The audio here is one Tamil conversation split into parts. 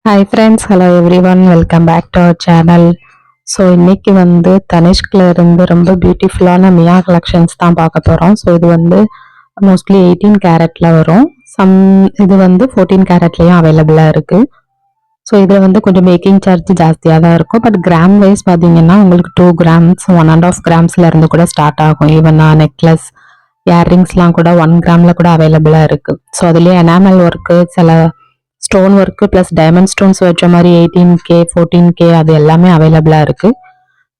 Hi friends, hello everyone, welcome back to our channel. So இன்னைக்கு தனிஷ்கில் இருந்து ரொம்ப பியூட்டிஃபுல்லான மியா கலெக்ஷன்ஸ் தான் பார்க்க போகிறோம். ஸோ இது மோஸ்ட்லி 18 கேரட்டில் வரும். சம் இது 14 கேரட்லேயும் அவைலபிளாக இருக்குது. ஸோ இதில் கொஞ்சம் மேக்கிங் சார்ஜ் ஜாஸ்தியாக தான் இருக்கும். பட் கிராம் வைஸ் பார்த்தீங்கன்னா உங்களுக்கு 2 கிராம்ஸ் 1.5 கிராம்ஸ்ல இருந்து கூட ஸ்டார்ட் ஆகும். ஈவன் நெக்லஸ் இயர்ரிங்ஸ்லாம் கூட 1 கிராமில் கூட அவைலபிளாக இருக்குது. ஸோ அதுலேயே எனாமல் ஒர்க்கு, சில stone work plus diamond stones வச்ச மாதிரி 18K 14K அது எல்லாமே அவைலபிளாக இருக்குது.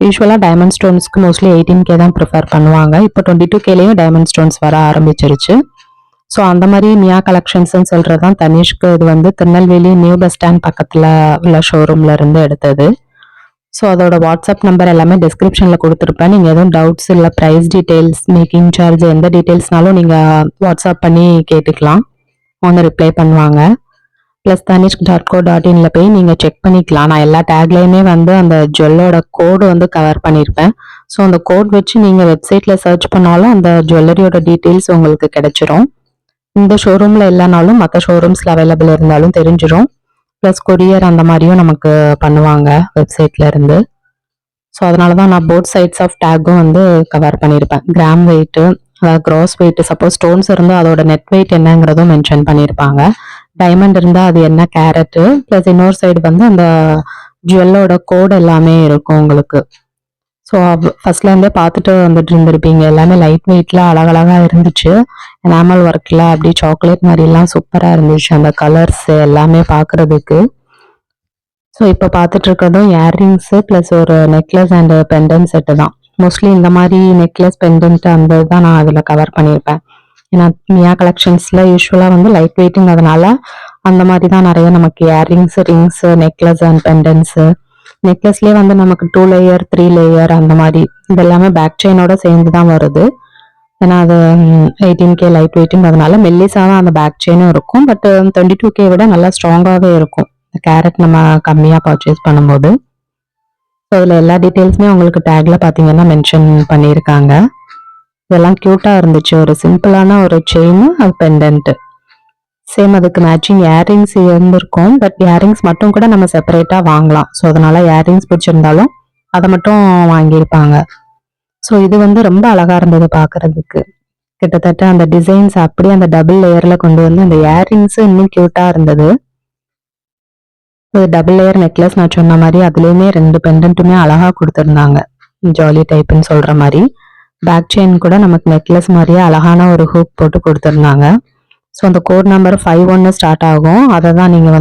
யூஸ்வலாக டைமண்ட் ஸ்டோன்ஸ்க்கு மோஸ்ட்லி 18K தான் ப்ரிஃபர் பண்ணுவாங்க. இப்போ 22Kலேயும் டைமண்ட் ஸ்டோன்ஸ் வர ஆரம்பிச்சிருச்சு. ஸோ அந்த மாதிரி மியா கலெக்ஷன்ஸ்ன்னு சொல்கிறது தான் தனிஷ்க்கு. இது திருநெல்வேலி நியூ பஸ் ஸ்டாண்ட் பக்கத்தில் உள்ள ஷோரூமில் இருந்து எடுத்தது. ஸோ அதோட வாட்ஸ்அப் நம்பர் எல்லாமே டிஸ்கிரிப்ஷனில் கொடுத்துருப்பேன். நீங்கள் எதுவும் டவுட்ஸ் இல்லை ப்ரைஸ் டீட்டெயில்ஸ், மேக்கிங் சார்ஜ் எந்த டீட்டெயில்ஸ்னாலும் நீங்கள் வாட்ஸ்அப் பண்ணி கேட்டுக்கலாம். அவங்க ரிப்ளை பண்ணுவாங்க. ப்ளஸ் tanishq.co.inல போய் நீங்கள் செக் பண்ணிக்கலாம். நான் எல்லா டேக்லேயுமே அந்த ஜுவல்லோட கோடு கவர் பண்ணியிருப்பேன். ஸோ அந்த கோட் வச்சு நீங்கள் வெப்சைட்டில் சர்ச் பண்ணாலும் அந்த ஜுவல்லரியோட டீட்டெயில்ஸ் உங்களுக்கு கிடைச்சிரும். இந்த ஷோரூமில் இல்லைனாலும் மற்ற ஷோரூம்ஸில் அவைலபிள் இருந்தாலும் தெரிஞ்சிடும். ப்ளஸ் கொரியர் அந்த மாதிரியும் நமக்கு பண்ணுவாங்க வெப்சைட்ல இருந்து. ஸோ அதனால தான் நான் போத் சைட்ஸ் ஆஃப் டேக்கும் கவர் பண்ணியிருப்பேன். Gram weight, gross weight, suppose stones இருந்தால் அதோட நெட் வெயிட் என்னங்கிறதும் மென்ஷன் பண்ணியிருப்பாங்க. டைமண்ட் இருந்தால் அது என்ன கேரட்டு, ப்ளஸ் இன்னொரு சைடு அந்த ஜுவல்லோட கோட் எல்லாமே இருக்கும் உங்களுக்கு. ஸோ ஃபர்ஸ்ட்லேருந்தே பார்த்துட்டு இருந்திருப்பீங்க. எல்லாமே லைட் வெயிட்ல அழகழகாக இருந்துச்சு. எனாமல் ஒர்க்கில் அப்படி சாக்லேட் மாதிரிலாம் சூப்பராக இருந்துச்சு அந்த கலர்ஸ் எல்லாமே பார்க்குறதுக்கு. ஸோ இப்போ பார்த்துட்டு இருக்கிறதும் இயர்ரிங்ஸு ப்ளஸ் ஒரு நெக்லஸ் அண்ட் பெண்டன்ட் செட்டு தான். மோஸ்ட்லி இந்த மாதிரி நெக்லஸ் பெண்டன்ட் அந்த தான் நான் அதில் கவர் பண்ணியிருப்பேன். ஏன்னா மியா கலெக்ஷன்ஸில் யூஸ்வலாக லைட் வெயிட்டுங்கிறதுனால அந்த மாதிரி தான் நிறைய நமக்கு இயர்ரிங்ஸு, ரிங்ஸு, நெக்லஸ் அண்ட் பெண்டன்ஸு. நெக்லஸ்லேயே நமக்கு 2 லேயர் 3 லேயர் அந்த மாதிரி இதெல்லாமே பேக் செயினோட சேர்ந்து தான் வருது. ஏன்னா அது 18K லைட் வெயிட்டுங்கிறதுனால மெல்லிஸாக தான் அந்த பேக் செயினும் இருக்கும். பட் 22K விட நல்லா ஸ்ட்ராங்காகவே இருக்கும் கேரட் நம்ம கம்மியாக பர்ச்சேஸ் பண்ணும்போது. ஸோ இதில் எல்லா டீட்டெயில்ஸுமே உங்களுக்கு டேக்ல பார்த்தீங்கன்னா மென்ஷன் பண்ணியிருக்காங்க. இதெல்லாம் க்யூட்டாக இருந்துச்சு. ஒரு சிம்பிளான ஒரு செயின், அது பெண்டன்ட். சேம் அதுக்கு மேட்சிங் இயர்ரிங்ஸ் இருந்திருக்கும். பட் இயர்ரிங்ஸ் மட்டும் கூட நம்ம செப்பரேட்டாக வாங்கலாம். ஸோ அதனால இயர்ரிங்ஸ் பிடிச்சிருந்தாலும் அதை மட்டும் வாங்கியிருப்பாங்க. ஸோ இது ரொம்ப அழகாக இருந்தது பார்க்கறதுக்கு. கிட்டத்தட்ட அந்த டிசைன்ஸ் அப்படியே அந்த டபுள் லேயரில் கொண்டு அந்த இயர்ரிங்ஸ் இன்னும் க்யூட்டாக இருந்தது. டபுள் லேயர் நெக்லஸ் நான் சொன்ன மாதிரி அதுலேயுமே 2 பெண்டன்ட்டுமே அழகாக கொடுத்துருந்தாங்க. ஜாலி டைப்புன்னு சொல்கிற மாதிரி. பேக் செயின் கூட நமக்கு நெக்லஸ் மாதிரியே அழகான ஒரு ஹூக் போட்டு கொடுத்துருந்தாங்க. ஸோ அந்த கோட் நம்பர் 51 ஸ்டார்ட் ஆகும். அதை தான் நீங்கள்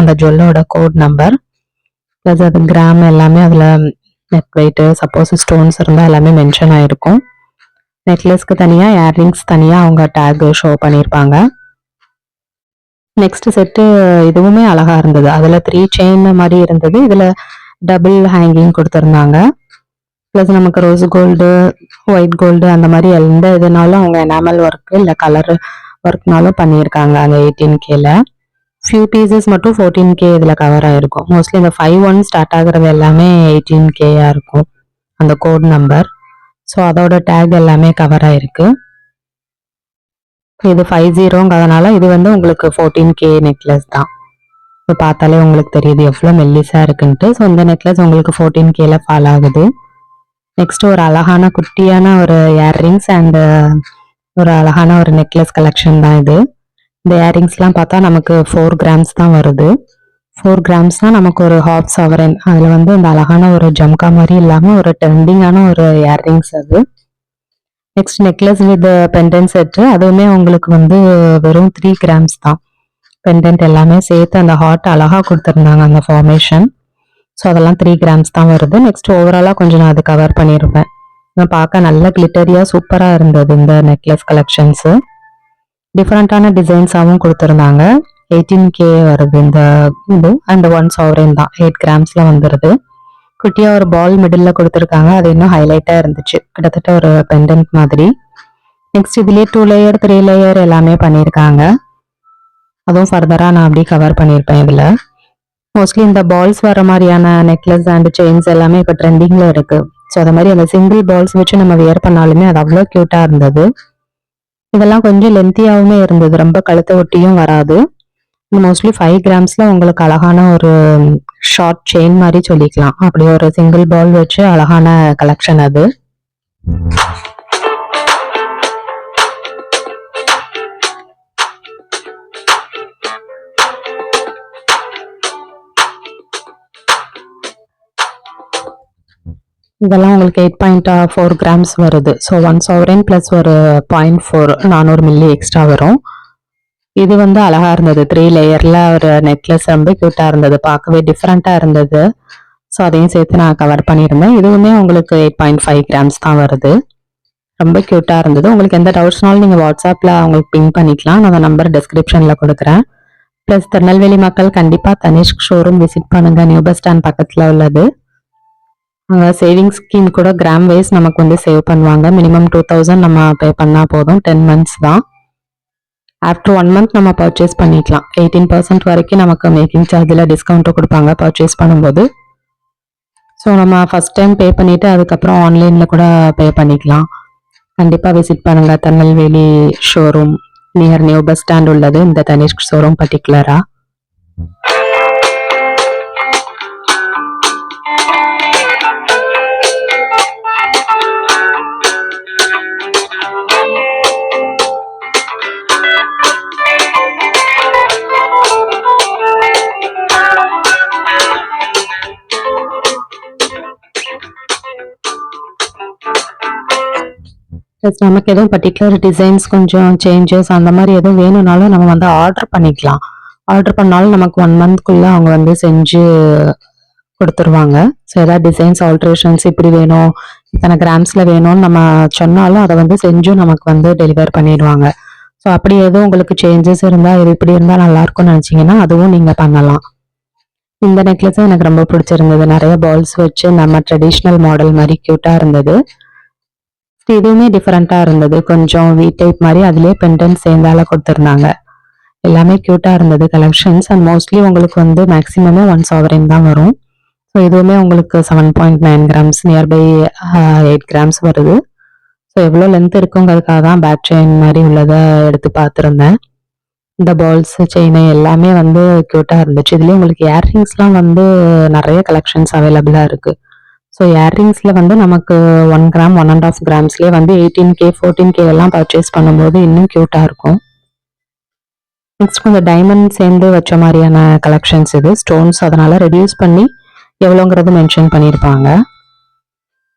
அந்த ஜுவல்லோட கோட் நம்பர் ப்ளஸ் அது கிராம் எல்லாமே அதில் நெட் வெயிட்டு, சப்போஸ் ஸ்டோன்ஸ் இருந்தால் எல்லாமே மென்ஷன் ஆகிருக்கும். நெக்லஸ்க்கு தனியாக, இயர்ரிங்ஸ் தனியாக அவங்க டேக் ஷோ பண்ணியிருப்பாங்க. நெக்ஸ்ட் செட்டு இதுவுமே அழகாக இருந்தது. அதில் 3 செயின் மாதிரி இருந்தது. இதில் டபுள் ஹேங்கிங் கொடுத்துருந்தாங்க. ப்ளஸ் நமக்கு ரோஸ் கோல்டு, ஒயிட் கோல்டு அந்த மாதிரி எந்த இதுனாலும் அவங்க எனாமல் ஒர்க்கு இல்லை கலர் ஒர்க்னாலும் பண்ணியிருக்காங்க அந்த 18Kல. ஃபியூ பீசஸ் மட்டும் 14K இதில் கவர் ஆகிருக்கும். மோஸ்ட்லி இந்த 51 ஸ்டார்ட் ஆகுறது எல்லாமே 18Kயா இருக்கும் அந்த கோட் நம்பர். ஸோ அதோட டேக் எல்லாமே கவர் ஆகிருக்கு. இது 50ங்கிறதுனால இது உங்களுக்கு 14K நெக்லஸ் தான். இப்போ பார்த்தாலே உங்களுக்கு தெரியுது எவ்வளோ மெல்லிஸாக இருக்குன்ட்டு. ஸோ இந்த நெக்லஸ் உங்களுக்கு 14Kல ஃபால் ஆகுது. நெக்ஸ்ட் ஒரு அழகான குட்டியான ஒரு இயர்ரிங்ஸ் அண்ட் ஒரு அழகான ஒரு நெக்லஸ் கலெக்ஷன் தான் இது. இந்த இயர்ரிங்ஸ்லாம் பார்த்தா நமக்கு 4 கிராம்ஸ் தான் வருது. 4 கிராம்ஸ்னா நமக்கு ஒரு ஹாஃப் சவரன். அதில் இந்த அழகான ஒரு ஜம்கா மாதிரி இல்லாமல் ஒரு ட்ரெண்டிங்கான ஒரு இயர்ரிங்ஸ் அது. Next necklace with pendant set, அதுவுமே உங்களுக்கு வெறும் 3 கிராம்ஸ் தான். பெண்டன்ட் எல்லாமே சேர்த்து அந்த ஹார்ட் அழகாக கொடுத்துருந்தாங்க அந்த ஃபார்மேஷன். ஸோ அதெல்லாம் 3 கிராம்ஸ் தான் வருது. நெக்ஸ்ட் ஓவராலாக கொஞ்சம் நான் அது கவர் பண்ணியிருப்பேன். பார்க்க நல்ல கிளிட்டரியாக சூப்பராக இருந்தது இந்த நெக்லஸ் கலெக்ஷன்ஸு. டிஃப்ரெண்ட்டான டிசைன்ஸாகவும் கொடுத்துருந்தாங்க. 18K வருது இந்த இது. அண்ட் 1 சவரன் தான் 8 கிராம்ஸில் வந்துடுது. குட்டியாக ஒரு பால் மிடில் கொடுத்துருக்காங்க. அது இன்னும் ஹைலைட்டாக இருந்துச்சு, கிட்டத்தட்ட ஒரு பெண்டன்ட் மாதிரி. நெக்ஸ்ட் இதுலேயே 2 லேயர் 3 லேயர் எல்லாமே பண்ணியிருக்காங்க. அதுவும் ஃபர்தராக நான் அப்படியே கவர் பண்ணியிருப்பேன் இதில். மோஸ்ட்லி இந்த பால்ஸ் வர மாதிரியான நெக்லஸ் அண்ட் செயின்ஸ் எல்லாமே இப்போ ட்ரெண்டிங்கில் இருக்கு. ஸோ அது மாதிரி அந்த சிங்கிள் பால்ஸ் வச்சு நம்ம வியர் பண்ணாலுமே அது அவ்வளோ க்யூட்டாக இருந்தது. இதெல்லாம் கொஞ்சம் லென்த்தியாகவுமே இருந்தது, ரொம்ப கழுத்தை ஒட்டியும் வராது. மோஸ்ட்லி 5 கிராம்ஸ்ல உங்களுக்கு அழகான ஒரு ஷார்ட் செயின் மாதிரி சொல்லிக்கலாம். அப்படி ஒரு சிங்கிள் பால் வச்சு அழகான கலெக்ஷன் அது. இதெல்லாம் உங்களுக்கு 8.4 கிராம்ஸ் வருது. ஸோ 1 sovereign ப்ளஸ் ஒரு 0.4 400 மில்லி எக்ஸ்ட்ரா வரும். இது வந்து அழகா இருந்தது. 3 லேயர்ல ஒரு நெக்லஸ் ரொம்ப கியூட்டா இருந்தது. பார்க்கவே டிஃப்ரெண்டா இருந்தது. ஸோ அதையும் சேர்த்து நான் கவர் பண்ணியிருந்தேன். இதுவுமே உங்களுக்கு 8.5 கிராம்ஸ் தான் வருது. ரொம்ப கியூட்டா இருந்தது. உங்களுக்கு எந்த டவுட்ஸ்னாலும் நீங்கள் வாட்ஸ்அப்பில் உங்களுக்கு பிங் பண்ணிக்கலாம். நான் அந்த நம்பர் டிஸ்கிரிப்ஷனில் கொடுக்குறேன். ப்ளஸ் திருநெல்வேலி மக்கள் கண்டிப்பாக தனிஷ்க் ஷோரூம் விசிட் பண்ணுங்க. நியூ பஸ் ஸ்டாண்ட் பக்கத்தில் உள்ளது. சேவிங்ஸ் ஸ்கீம் கூட கிராம் வைஸ் நமக்கு வந்து சேவ் பண்ணுவாங்க. மினிமம் 2000 நம்ம பே பண்ணால் போதும். 10 months தான். ஆஃப்டர் 1 month நம்ம பர்ச்சேஸ் பண்ணிக்கலாம். 18% வரைக்கும் நமக்கு மேக்கிங் சார்ஜில் டிஸ்கவுண்ட்டும் கொடுப்பாங்க பர்ச்சேஸ் பண்ணும்போது. ஸோ நம்ம ஃபஸ்ட் டைம் பே பண்ணிவிட்டு அதுக்கப்புறம் ஆன்லைனில் கூட பே பண்ணிக்கலாம். கண்டிப்பாக விசிட் பண்ணுங்கள். Tirunelveli showroom near new bus stand உள்ளது இந்த தனிஷ்க் ஷோரூம் பர்டிகுலராக. நமக்கு எதுவும் பர்டிகுலர் டிசைன்ஸ் கொஞ்சம் சேஞ்சஸ் அந்த மாதிரி எதுவும் வேணும்னாலும் நம்ம வந்து ஆர்டர் பண்ணிக்கலாம். ஆர்டர் பண்ணாலும் நமக்கு 1 monthக்குள்ள அவங்க வந்து செஞ்சு கொடுத்துருவாங்க. ஸோ ஏதாவது டிசைன்ஸ் ஆல்ட்ரேஷன்ஸ் இப்படி வேணும், இத்தனை கிராம்ஸில் வேணும்னு நம்ம சொன்னாலும் அதை வந்து செஞ்சும் நமக்கு வந்து டெலிவர் பண்ணிடுவாங்க. ஸோ அப்படி எதுவும் உங்களுக்கு சேஞ்சஸ் இருந்தால் இது இப்படி இருந்தால் நல்லாயிருக்கும்னு நினச்சிங்கன்னா அதுவும் நீங்கள் பண்ணலாம். இந்த நெக்லஸும் எனக்கு ரொம்ப பிடிச்சிருந்தது. நிறைய பால்ஸ் வச்சு நம்ம ட்ரெடிஷ்னல் மாடல் மாதிரி க்யூட்டாக இருந்தது. இதுவுமே டிஃப்ரெண்ட்டாக இருந்தது. கொஞ்சம் வி டைப் மாதிரி அதுலேயே பெண்டன்ட் சேர்ந்தால கொடுத்துருந்தாங்க. எல்லாமே க்யூட்டாக இருந்தது கலெக்ஷன்ஸ். அண்ட் மோஸ்ட்லி உங்களுக்கு வந்து மேக்ஸிமமே 1 sovereign தான் வரும். ஸோ இதுவுமே உங்களுக்கு 7.9 கிராம்ஸ் நியர்பை 8 கிராம்ஸ் வருது. ஸோ எவ்வளோ லென்த் இருக்குங்கிறதுக்காக தான் பேக் செயின் மாதிரி உள்ளதை எடுத்து பார்த்துருந்தேன். இந்த பால்ஸ் செயின் எல்லாமே வந்து க்யூட்டாக இருந்துச்சு. இதுலேயே உங்களுக்கு இயர்ரிங்ஸ்லாம் வந்து நிறைய கலெக்ஷன்ஸ் அவைலபிளாக இருக்குது. ஸோ இயர்ரிங்ஸில் வந்து நமக்கு 1 கிராம் 1.5 கிராம்ஸ்லேயே வந்து 18K 14K எல்லாம் பர்ச்சேஸ் பண்ணும்போது இன்னும் க்யூட்டாக இருக்கும். நெக்ஸ்ட் கொஞ்சம் டைமண்ட் சேர்ந்து வச்ச மாதிரியான கலெக்ஷன்ஸ் இது. ஸ்டோன்ஸ் அதனால் ரெடியூஸ் பண்ணி எவ்வளோங்கிறது மென்ஷன் பண்ணியிருப்பாங்க.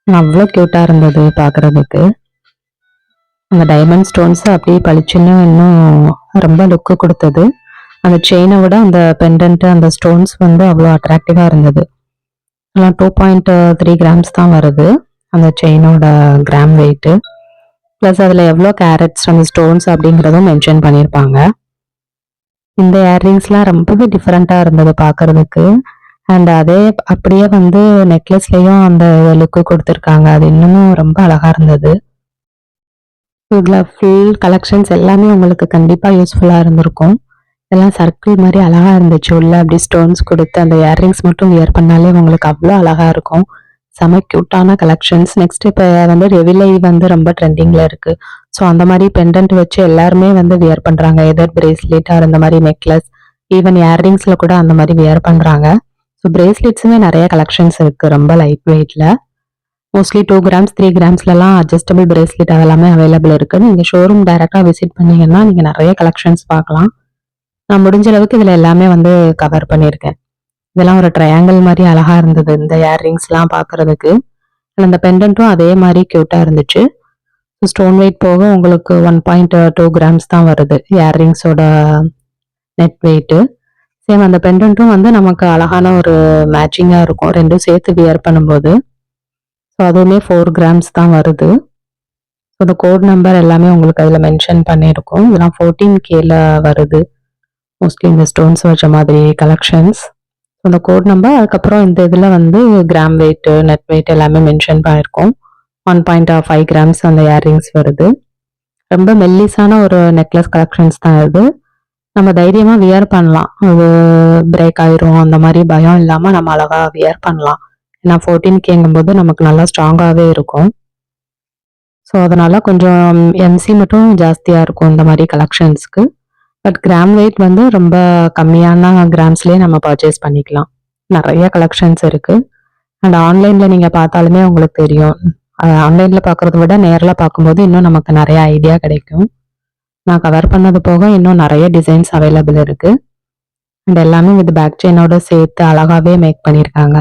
அவ்வளோ க்யூட்டாக இருந்தது பார்க்குறதுக்கு. அந்த டைமண்ட் ஸ்டோன்ஸ் அப்படியே பளிச்சுன்னு இன்னும் ரொம்ப லுக்கு கொடுத்தது. அந்த செயினை விட அந்த பெண்டன்ட்டு அந்த ஸ்டோன்ஸ் வந்து அவ்வளோ அட்ராக்டிவாக இருந்தது. 2.3 கிராம்ஸ் தான் வருது அந்த செயினோட கிராம் வெயிட்டு. ப்ளஸ் அதில் எவ்வளோ கேரட்ஸ் அந்த ஸ்டோன்ஸ் அப்படிங்கிறதும் மென்ஷன் பண்ணியிருப்பாங்க. இந்த இயர்ரிங்ஸ்லாம் ரொம்பவே டிஃப்ரெண்ட்டாக இருந்தது பார்க்குறதுக்கு. அண்ட் அதே அப்படியே வந்து நெக்லஸ்லேயும் அந்த லுக்கு கொடுத்துருக்காங்க. அது இன்னமும் ரொம்ப அழகாக இருந்தது. இதில் ஃபுல் கலெக்ஷன்ஸ் எல்லாமே உங்களுக்கு கண்டிப்பாக யூஸ்ஃபுல்லாக இருந்திருக்கும். இதெல்லாம் சர்க்கிள் மாதிரி அழகா இருந்துச்சு. உள்ள அப்படி ஸ்டோன்ஸ் கொடுத்து அந்த இயர்ரிங்ஸ் மட்டும் வியர் பண்ணாலே உங்களுக்கு அவ்வளோ அழகா இருக்கும். செம க்யூட்டான கலெக்ஷன்ஸ். நெக்ஸ்ட் இப்போ வந்து ரெவிலை வந்து ரொம்ப ட்ரெண்டிங்ல இருக்கு. ஸோ அந்த மாதிரி பெண்டன்ட் வச்சு எல்லாருமே வந்து வியர் பண்றாங்க. எதர் பிரேஸ்லெட் ஆர் அந்த மாதிரி நெக்லஸ், ஈவன் இயர்ரிங்ஸ்ல கூட அந்த மாதிரி வியர் பண்றாங்க. ஸோ பிரேஸ்லெட்ஸுமே நிறைய கலெக்ஷன்ஸ் இருக்கு ரொம்ப லைட் வெயிட்ல. மோஸ்ட்லி 2 கிராம்ஸ் 3 கிராம்ஸ்லாம் அட்ஜஸ்டபிள் பிரேஸ்லெட் அதெல்லாமே அவைலபிள் இருக்கு. நீங்க ஷோரூம் டைரக்டா விசிட் பண்ணீங்கன்னா நீங்க நிறைய கலெக்ஷன்ஸ் பார்க்கலாம். நான் முடிஞ்ச அளவுக்கு இதுல எல்லாமே வந்து கவர் பண்ணியிருக்கேன். இதெல்லாம் ஒரு ட்ரையாங்கிள் மாதிரி அழகா இருந்தது இந்த இயர்ரிங்ஸ்லாம் பார்க்கறதுக்கு. அந்த பெண்டன்ட்டும் அதே மாதிரி க்யூட்டா இருந்துச்சு. ஸ்டோன் வெயிட் போக உங்களுக்கு 1.2 கிராம்ஸ் தான் வருது இயர்ரிங்ஸோட நெட் வெயிட்டு. சேம் அந்த பெண்டன்ட்டும் வந்து நமக்கு அழகான ஒரு மேட்சிங்கா இருக்கும் ரெண்டும் சேர்த்து வியர் பண்ணும்போது. ஸோ அதுவுமே 4 கிராம்ஸ் தான் வருது. ஸோ அந்த கோட் நம்பர் எல்லாமே உங்களுக்கு அதில் மென்ஷன் பண்ணியிருக்கோம். இதெல்லாம் 14Kல வருது. மோஸ்ட்லி இந்த ஸ்டோன்ஸ் வச்ச மாதிரி கலெக்ஷன்ஸ். அந்த கோட் நம்பர் அதுக்கப்புறம் இந்த இதில் வந்து கிராம் வெயிட் நெட் வெயிட் எல்லாமே மென்ஷன் பண்ணியிருக்கோம். 1.5 கிராம்ஸ் அந்த இயர்ரிங்ஸ் வருது. ரொம்ப மெல்லிஸான ஒரு நெக்லஸ் கலெக்ஷன்ஸ் தான் இது. நம்ம தைரியமாக வியர் பண்ணலாம். அது பிரேக் ஆயிரும் அந்த மாதிரி பயம் இல்லாமல் நம்ம அழகா வியர் பண்ணலாம். ஏன்னா 14Kங்கும்போது நமக்கு நல்லா ஸ்ட்ராங்காகவே இருக்கும். ஸோ அதனால கொஞ்சம் எம்சி மட்டும் ஜாஸ்தியாக இருக்கும் இந்த மாதிரி கலெக்ஷன்ஸ்க்கு. பட் கிராம் வெயிட் வந்து ரொம்ப கம்மியான கிராம்ஸ்லேயே நம்ம பர்ச்சேஸ் பண்ணிக்கலாம். நிறைய கலெக்ஷன்ஸ் இருக்கு. அண்ட் ஆன்லைனில் நீங்கள் பார்த்தாலுமே உங்களுக்கு தெரியும். ஆன்லைனில் பார்க்குறத விட நேரில் பார்க்கும்போது இன்னும் நமக்கு நிறைய ஐடியா கிடைக்கும். நான் கவர் பண்ணது போக இன்னும் நிறைய டிசைன்ஸ் அவைலபிள் இருக்கு. அண்ட் எல்லாமே வித் பேக் செயினோட சேர்த்து அழகாவே மேக் பண்ணியிருக்காங்க.